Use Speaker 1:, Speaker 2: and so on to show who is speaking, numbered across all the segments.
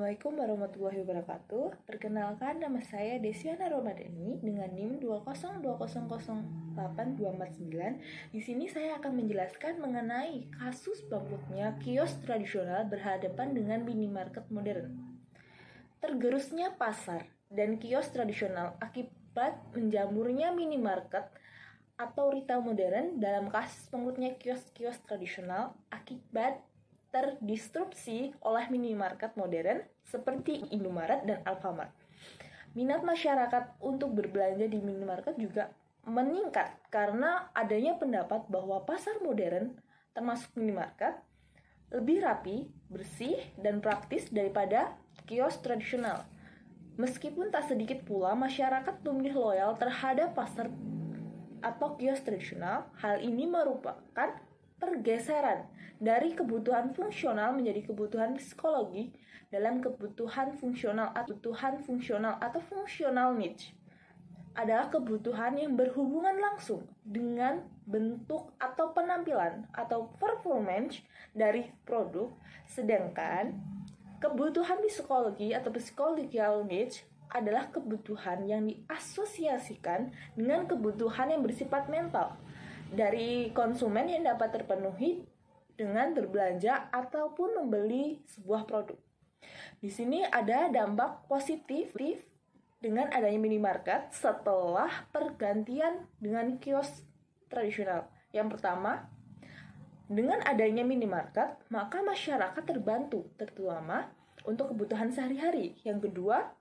Speaker 1: Assalamualaikum warahmatullahi wabarakatuh. Perkenalkan, nama saya Desiana Romadani dengan NIM 202000824. Di sini saya akan menjelaskan mengenai kasus bangkrutnya kios tradisional berhadapan dengan minimarket modern. Tergerusnya pasar dan kios tradisional akibat menjamurnya minimarket atau retail modern dalam kasus bangkrutnya kios-kios tradisional akibat terdisrupsi oleh minimarket modern seperti Indomaret dan Alfamart. Minat masyarakat untuk berbelanja di minimarket juga meningkat karena adanya pendapat bahwa pasar modern termasuk minimarket lebih rapi, bersih, dan praktis daripada kios tradisional. Meskipun tak sedikit pula masyarakat memilih loyal terhadap pasar atau kios tradisional, hal ini merupakan pergeseran dari kebutuhan fungsional menjadi kebutuhan psikologi dalam kebutuhan fungsional atau functional needs adalah kebutuhan yang berhubungan langsung dengan bentuk atau penampilan atau performance dari produk, sedangkan kebutuhan psikologi atau psychological needs adalah kebutuhan yang diasosiasikan dengan kebutuhan yang bersifat mental dari konsumen yang dapat terpenuhi dengan berbelanja ataupun membeli sebuah produk. Di sini ada dampak positif dengan adanya minimarket setelah pergantian dengan kios tradisional. Yang pertama, dengan adanya minimarket, maka masyarakat terbantu, terutama untuk kebutuhan sehari-hari. Yang kedua,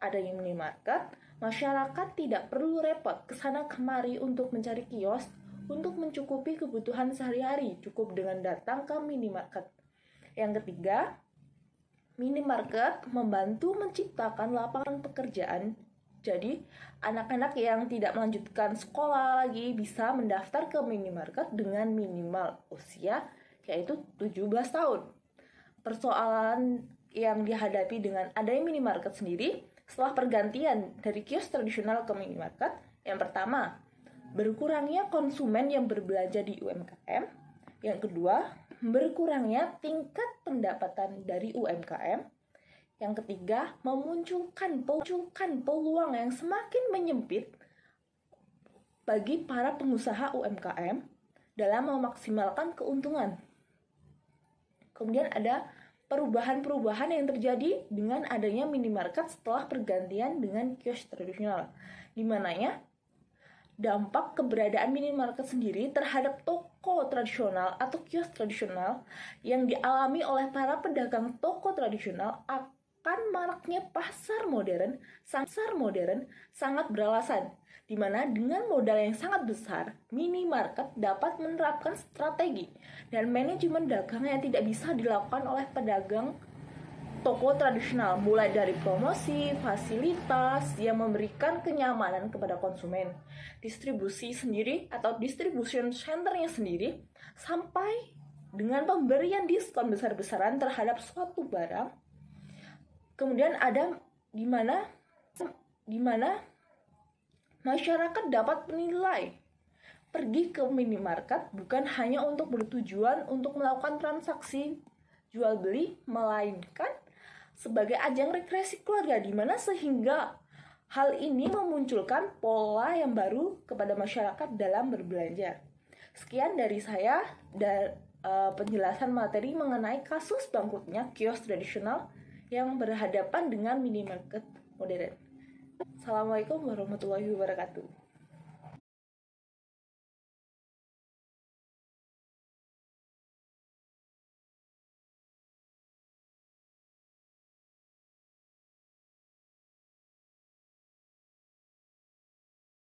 Speaker 1: adanya minimarket, masyarakat tidak perlu repot kesana kemari untuk mencari kios untuk mencukupi kebutuhan sehari-hari, cukup dengan datang ke minimarket. Yang ketiga, minimarket membantu menciptakan lapangan pekerjaan. Jadi, anak-anak yang tidak melanjutkan sekolah lagi bisa mendaftar ke minimarket dengan minimal usia yaitu 17 tahun. Persoalan yang dihadapi dengan adanya minimarket sendiri setelah pergantian dari kios tradisional ke minimarket, yang pertama, berkurangnya konsumen yang berbelanja di UMKM. Yang kedua, berkurangnya tingkat pendapatan dari UMKM. Yang ketiga, memunculkan peluang yang semakin menyempit bagi para pengusaha UMKM dalam memaksimalkan keuntungan. Kemudian ada perubahan-perubahan yang terjadi dengan adanya minimarket setelah pergantian dengan kios tradisional, di mananya dampak keberadaan minimarket sendiri terhadap toko tradisional atau kios tradisional yang dialami oleh para pedagang toko tradisional akan maraknya pasar modern sangat beralasan, di mana dengan modal yang sangat besar, minimarket dapat menerapkan strategi dan manajemen dagang yang tidak bisa dilakukan oleh pedagang toko tradisional, mulai dari promosi, fasilitas yang memberikan kenyamanan kepada konsumen, distribusi sendiri atau distribution centernya sendiri, sampai dengan pemberian diskon besar-besaran terhadap suatu barang. Kemudian ada di mana masyarakat dapat menilai pergi ke minimarket bukan hanya untuk bertujuan untuk melakukan transaksi jual beli, melainkan sebagai ajang rekreasi keluarga, di mana sehingga hal ini memunculkan pola yang baru kepada masyarakat dalam berbelanja. Sekian dari saya dan penjelasan materi mengenai kasus bangkrutnya kios tradisional yang berhadapan dengan minimarket modern. Assalamualaikum warahmatullahi wabarakatuh.